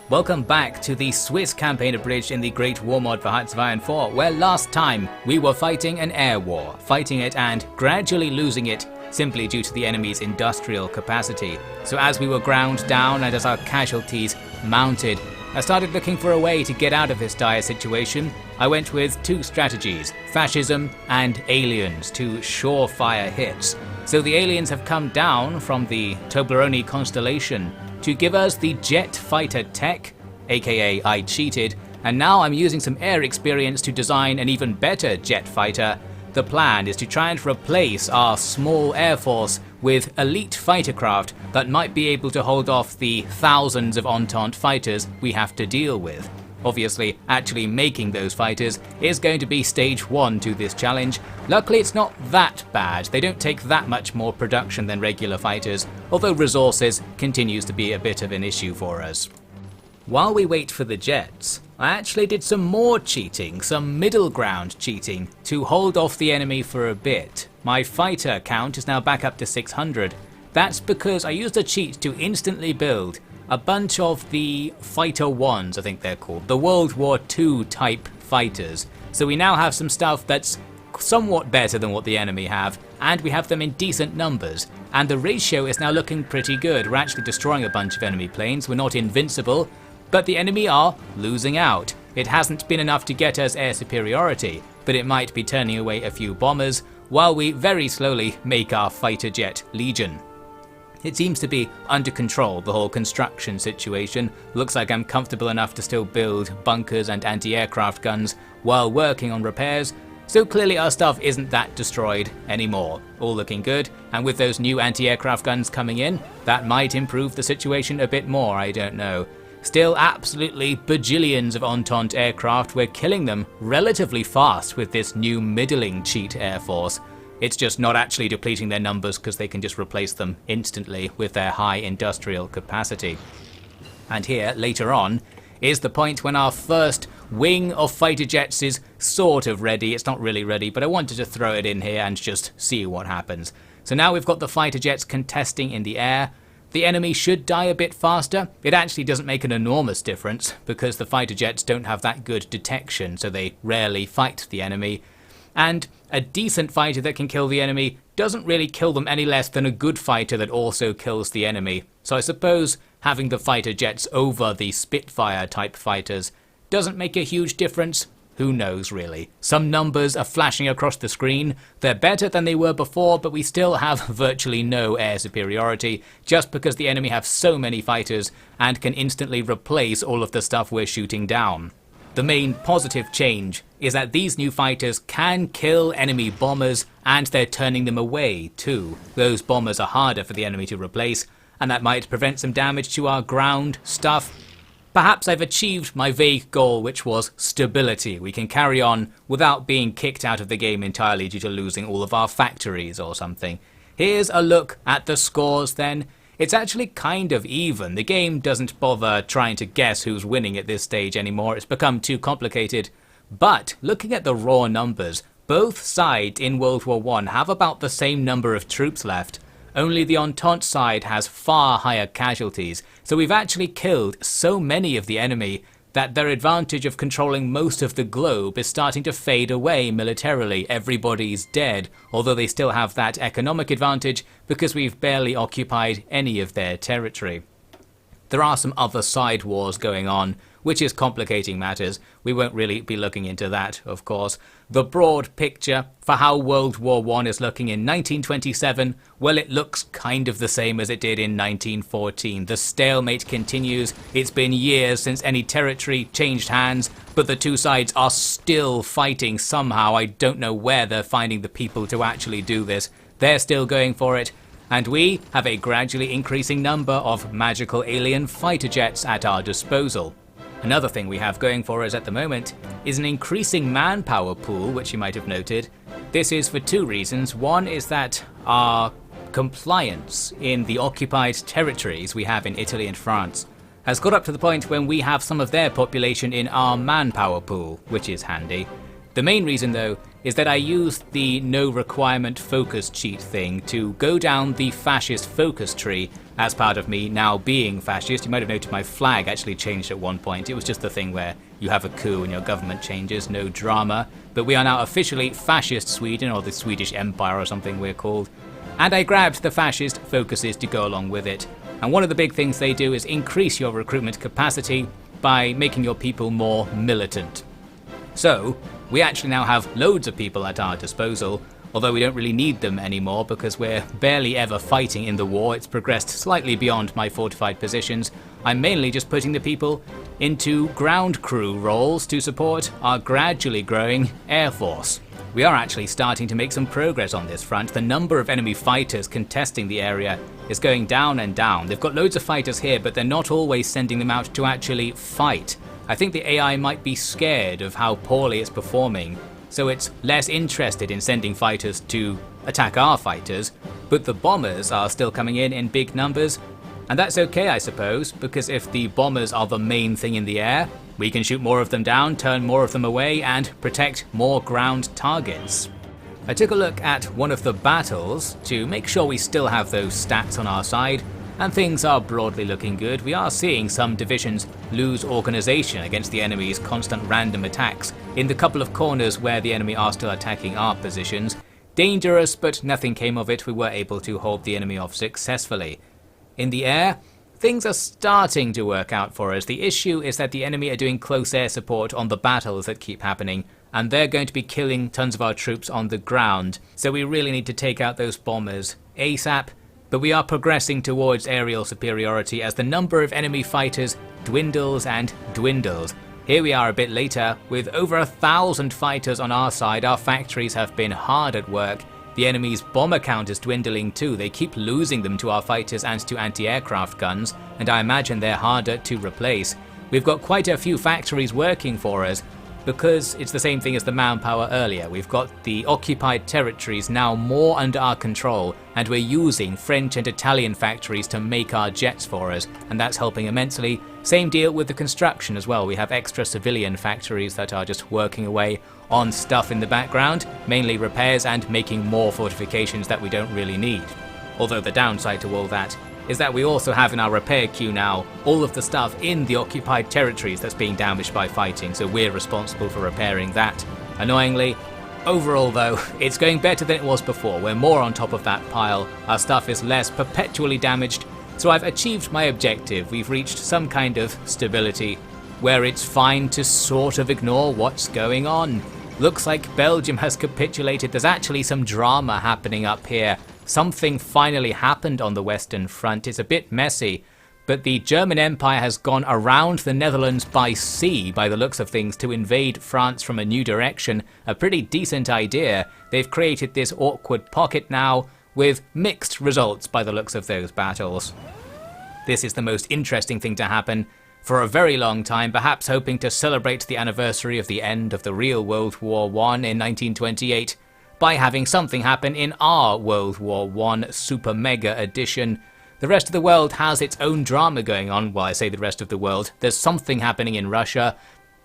Welcome back to the Swiss campaign abridged in the Great War mod for Hearts of Iron 4, where last time we were fighting an air war, fighting it and gradually losing it simply due to the enemy's industrial capacity. So as we were ground down and as our casualties mounted, I started looking for a way to get out of this dire situation. I went with two strategies, fascism and aliens, two surefire hits. So the aliens have come down from the Toblerone constellation to give us the jet fighter tech, aka I cheated, and now I'm using some air experience to design an even better jet fighter. The plan is to try and replace our small air force with elite fighter craft that might be able to hold off the thousands of Entente fighters we have to deal with. Obviously, actually making those fighters is going to be stage 1 to this challenge. Luckily it's not that bad, they don't take that much more production than regular fighters, although resources continues to be a bit of an issue for us. While we wait for the jets, I actually did some more cheating, some middle ground cheating, to hold off the enemy for a bit. My fighter count is now back up to 600. That's because I used a cheat to instantly build a bunch of the Fighter 1s, I think they're called, the World War II type fighters. So we now have some stuff that's somewhat better than what the enemy have, and we have them in decent numbers. And the ratio is now looking pretty good. We're actually destroying a bunch of enemy planes, we're not invincible, but the enemy are losing out. It hasn't been enough to get us air superiority, but it might be turning away a few bombers, while we very slowly make our fighter jet legion. It seems to be under control, the whole construction situation. Looks like I'm comfortable enough to still build bunkers and anti-aircraft guns while working on repairs, so clearly our stuff isn't that destroyed anymore. All looking good, and with those new anti-aircraft guns coming in, that might improve the situation a bit more, I don't know. Still absolutely bajillions of Entente aircraft, we're killing them relatively fast with this new middling cheat air force. It's just not actually depleting their numbers because they can just replace them instantly with their high industrial capacity. And here, later on, is the point when our first wing of fighter jets is sort of ready. It's not really ready, but I wanted to throw it in here and just see what happens. So now we've got the fighter jets contesting in the air. The enemy should die a bit faster. It actually doesn't make an enormous difference because the fighter jets don't have that good detection, so they rarely fight the enemy. And a decent fighter that can kill the enemy doesn't really kill them any less than a good fighter that also kills the enemy. So I suppose having the fighter jets over the Spitfire type fighters doesn't make a huge difference. Who knows really. Some numbers are flashing across the screen. They're better than they were before, but we still have virtually no air superiority just because the enemy have so many fighters and can instantly replace all of the stuff we're shooting down. The main positive change is that these new fighters can kill enemy bombers, and they're turning them away too. Those bombers are harder for the enemy to replace, and that might prevent some damage to our ground stuff. Perhaps I've achieved my vague goal, which was stability. We can carry on without being kicked out of the game entirely due to losing all of our factories or something. Here's a look at the scores then. It's actually kind of even. The game doesn't bother trying to guess who's winning at this stage anymore. It's become too complicated. But looking at the raw numbers, both sides in World War I have about the same number of troops left. Only the Entente side has far higher casualties. So we've actually killed so many of the enemy that their advantage of controlling most of the globe is starting to fade away militarily. Everybody's dead, although they still have that economic advantage because we've barely occupied any of their territory. There are some other side wars going on, which is complicating matters. We won't really be looking into that, of course. The broad picture for how World War I is looking in 1927, well, it looks kind of the same as it did in 1914. The stalemate continues. It's been years since any territory changed hands, but the two sides are still fighting somehow. I don't know where they're finding the people to actually do this. They're still going for it. And we have a gradually increasing number of magical alien fighter jets at our disposal. Another thing we have going for us at the moment is an increasing manpower pool, which you might have noted. This is for two reasons. One is that our compliance in the occupied territories we have in Italy and France has got up to the point when we have some of their population in our manpower pool, which is handy. The main reason though is that I used the no requirement focus cheat thing to go down the fascist focus tree as part of me now being fascist. You might have noted my flag actually changed at one point. It was just the thing where you have a coup and your government changes, no drama. But we are now officially Fascist Sweden, or the Swedish Empire or something we're called. And I grabbed the Fascist Focuses to go along with it. And one of the big things they do is increase your recruitment capacity by making your people more militant. So, we actually now have loads of people at our disposal, although we don't really need them anymore because we're barely ever fighting in the war. It's progressed slightly beyond my fortified positions. I'm mainly just putting the people into ground crew roles to support our gradually growing air force. We are actually starting to make some progress on this front. The number of enemy fighters contesting the area is going down and down. They've got loads of fighters here, but they're not always sending them out to actually fight. I think the AI might be scared of how poorly it's performing, so it's less interested in sending fighters to attack our fighters, but the bombers are still coming in big numbers. And that's okay, I suppose, because if the bombers are the main thing in the air, we can shoot more of them down, turn more of them away, and protect more ground targets. I took a look at one of the battles to make sure we still have those stats on our side, and things are broadly looking good. We are seeing some divisions lose organisation against the enemy's constant random attacks in the couple of corners where the enemy are still attacking our positions. Dangerous, but nothing came of it. We were able to hold the enemy off successfully. In the air, things are starting to work out for us. The issue is that the enemy are doing close air support on the battles that keep happening, and they're going to be killing tons of our troops on the ground. So we really need to take out those bombers ASAP, but we are progressing towards aerial superiority as the number of enemy fighters dwindles and dwindles. Here we are a bit later, with over 1,000 fighters on our side. Our factories have been hard at work. The enemy's bomber count is dwindling too. They keep losing them to our fighters and to anti-aircraft guns, and I imagine they're harder to replace. We've got quite a few factories working for us, because it's the same thing as the manpower earlier. We've got the occupied territories now more under our control, and we're using French and Italian factories to make our jets for us, and that's helping immensely. Same deal with the construction as well. We have extra civilian factories that are just working away on stuff in the background, mainly repairs and making more fortifications that we don't really need. Although the downside to all that is that we also have in our repair queue now all of the stuff in the occupied territories that's being damaged by fighting, so we're responsible for repairing that. Annoyingly, overall though, it's going better than it was before. We're more on top of that pile, our stuff is less perpetually damaged, so I've achieved my objective. We've reached some kind of stability where it's fine to sort of ignore what's going on. Looks like Belgium has capitulated. There's actually some drama happening up here. Something finally happened on the Western Front. It's a bit messy, but the German Empire has gone around the Netherlands by sea by the looks of things to invade France from a new direction. A pretty decent idea. They've created this awkward pocket now with mixed results by the looks of those battles. This is the most interesting thing to happen for a very long time, perhaps hoping to celebrate the anniversary of the end of the real World War I in 1928 by having something happen in our World War I Super Mega Edition. The rest of the world has its own drama going on. Well, I say the rest of the world. There's something happening in Russia.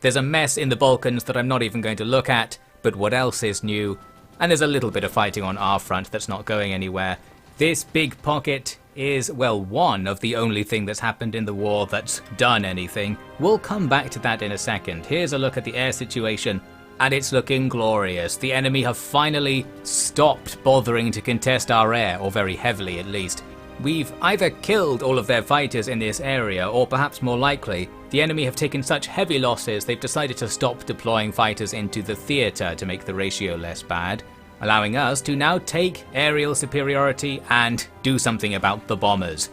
There's a mess in the Balkans that I'm not even going to look at, but what else is new? And there's a little bit of fighting on our front that's not going anywhere. This big pocket is, well, one of the only thing that's happened in the war that's done anything. We'll come back to that in a second. Here's a look at the air situation, and it's looking glorious. The enemy have finally stopped bothering to contest our air, or very heavily at least. We've either killed all of their fighters in this area, or perhaps more likely, the enemy have taken such heavy losses they've decided to stop deploying fighters into the theatre to make the ratio less bad, allowing us to now take aerial superiority and do something about the bombers.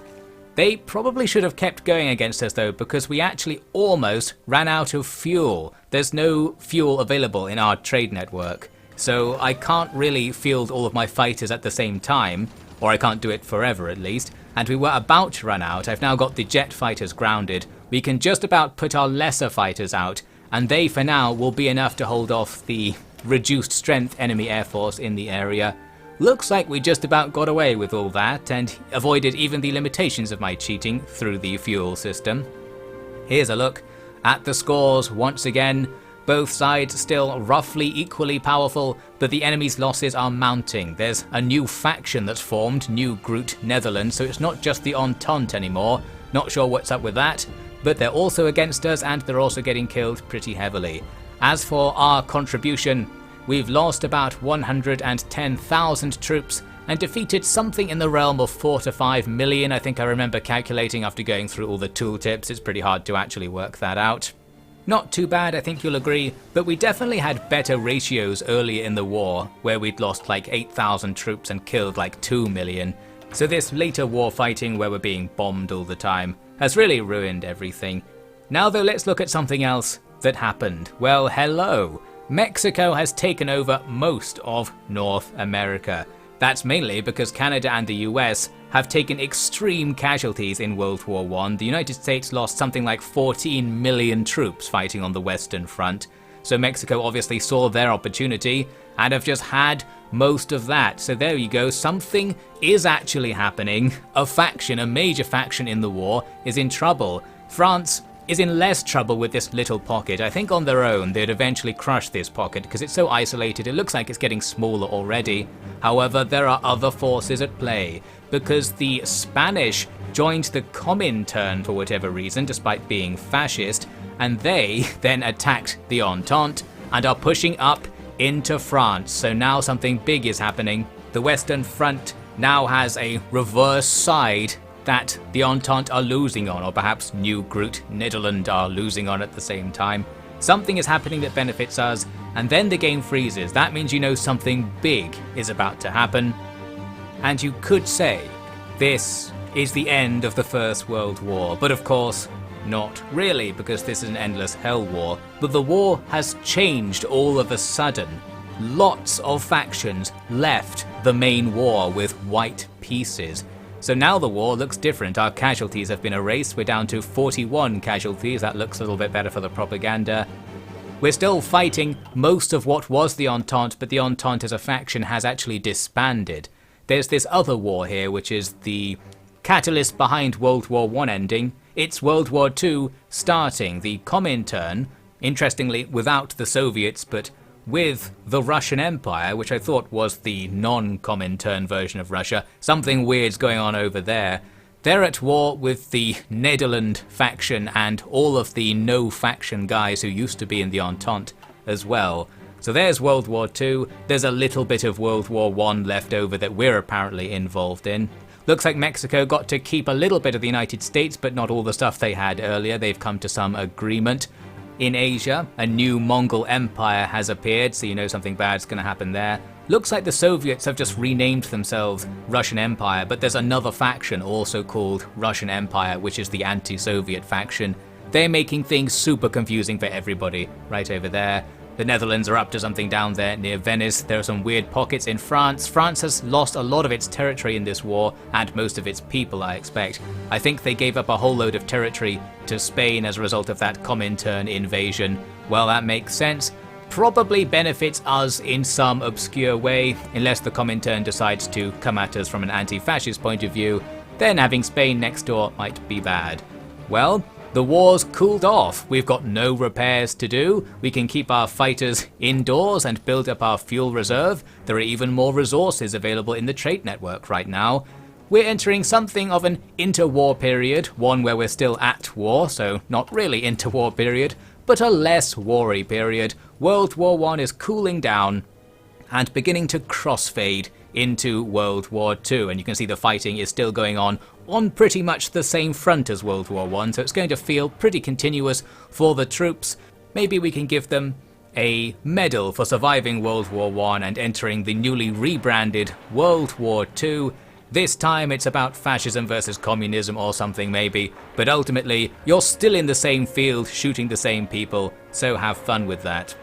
They probably should have kept going against us though, because we actually almost ran out of fuel. There's no fuel available in our trade network, so I can't really field all of my fighters at the same time, or I can't do it forever at least, and we were about to run out. I've now got the jet fighters grounded. We can just about put our lesser fighters out, and they for now will be enough to hold off the reduced strength enemy air force in the area. Looks like we just about got away with all that and avoided even the limitations of my cheating through the fuel system. Here's a look at the scores once again. Both sides still roughly equally powerful, but the enemy's losses are mounting. There's a new faction that's formed, New Groot Netherlands, so it's not just the Entente anymore. Not sure what's up with that, but they're also against us and they're also getting killed pretty heavily. As for our contribution, we've lost about 110,000 troops and defeated something in the realm of 4 to 5 million. I think I remember calculating after going through all the tooltips. It's pretty hard to actually work that out. Not too bad, I think you'll agree, but we definitely had better ratios earlier in the war, where we'd lost like 8,000 troops and killed like 2 million. So this later war fighting where we're being bombed all the time has really ruined everything. Now though, let's look at something else that happened. Well, hello! Mexico has taken over most of North America. That's mainly because Canada and the US have taken extreme casualties in World War I. The United States lost something like 14 million troops fighting on the Western Front. So Mexico obviously saw their opportunity and have just had most of that. So there you go, something is actually happening. A faction, a major faction in the war, is in trouble. France is in less trouble with this little pocket. I think on their own they'd eventually crush this pocket because it's so isolated. It looks like it's getting smaller already. However, there are other forces at play because the Spanish joined the Comintern for whatever reason, despite being fascist, and they then attacked the Entente and are pushing up into France. So now something big is happening. The Western Front now has a reverse side that the Entente are losing on, or perhaps New Groot Netherlands are losing on at the same time. Something is happening that benefits us, and then the game freezes. That means you know something big is about to happen. And you could say this is the end of the First World War, but of course not really, because this is an endless hell war. But the war has changed all of a sudden. Lots of factions left the main war with white pieces. So now the war looks different. Our casualties have been erased. We're down to 41 casualties. That looks a little bit better for the propaganda. We're still fighting most of what was the Entente, but the Entente as a faction has actually disbanded. There's this other war here, which is the catalyst behind World War I ending. It's World War II starting. The Comintern, interestingly without the Soviets, but with the Russian Empire, which I thought was the non-Comintern version of Russia. Something weird's going on over there. They're at war with the Netherlands faction and all of the no-faction guys who used to be in the Entente as well. So there's World War II. There's a little bit of World War I left over that we're apparently involved in. Looks like Mexico got to keep a little bit of the United States, but not all the stuff they had earlier. They've come to some agreement. In Asia, a new Mongol empire has appeared, so you know something bad's going to happen there. Looks like the Soviets have just renamed themselves Russian Empire, but there's another faction also called Russian Empire, which is the anti-Soviet faction. They're making things super confusing for everybody right over there. The Netherlands are up to something down there near Venice. There are some weird pockets in France. France has lost a lot of its territory in this war, and most of its people, I expect. I think they gave up a whole load of territory to Spain as a result of that Comintern invasion. Well, that makes sense. Probably benefits us in some obscure way, unless the Comintern decides to come at us from an anti-fascist point of view. Then having Spain next door might be bad. Well, the war's cooled off. We've got no repairs to do. We can keep our fighters indoors and build up our fuel reserve. There are even more resources available in the trade network right now. We're entering something of an interwar period, one where we're still at war, so not really interwar period, but a less war-y period. World War I is cooling down and beginning to crossfade into World War II, and you can see the fighting is still going on pretty much the same front as World War I, so it's going to feel pretty continuous for the troops. Maybe we can give them a medal for surviving World War I and entering the newly rebranded World War II. This time it's about fascism versus communism or something maybe, but ultimately you're still in the same field shooting the same people, so have fun with that.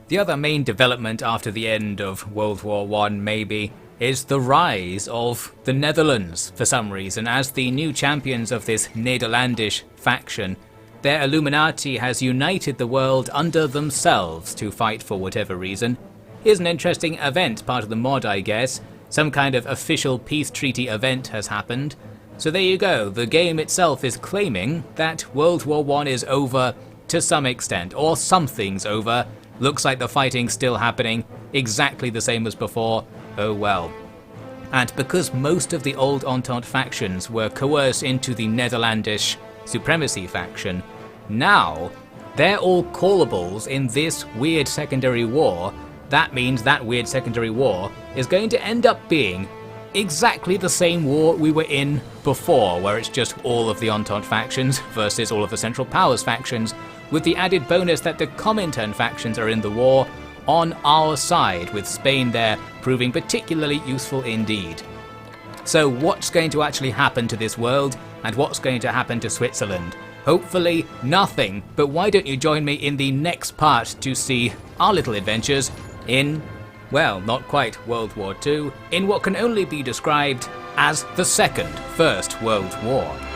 The other main development after the end of World War I maybe is the rise of the Netherlands for some reason as the new champions of this Nederlandish faction. Their Illuminati has united the world under themselves to fight for whatever reason. Here's an interesting event, part of the mod I guess. Some kind of official peace treaty event has happened. So there you go, the game itself is claiming that World War I is over to some extent, or something's over. Looks like the fighting's still happening, exactly the same as before. Oh well. And because most of the old Entente factions were coerced into the Netherlandish supremacy faction, now they're all callables in this weird secondary war. That means that weird secondary war is going to end up being exactly the same war we were in before, where it's just all of the Entente factions versus all of the Central Powers factions, with the added bonus that the Comintern factions are in the war on our side, with Spain there proving particularly useful indeed. So what's going to actually happen to this world, and what's going to happen to Switzerland? Hopefully nothing, but why don't you join me in the next part to see our little adventures in, well, not quite World War II, in what can only be described as the First World War.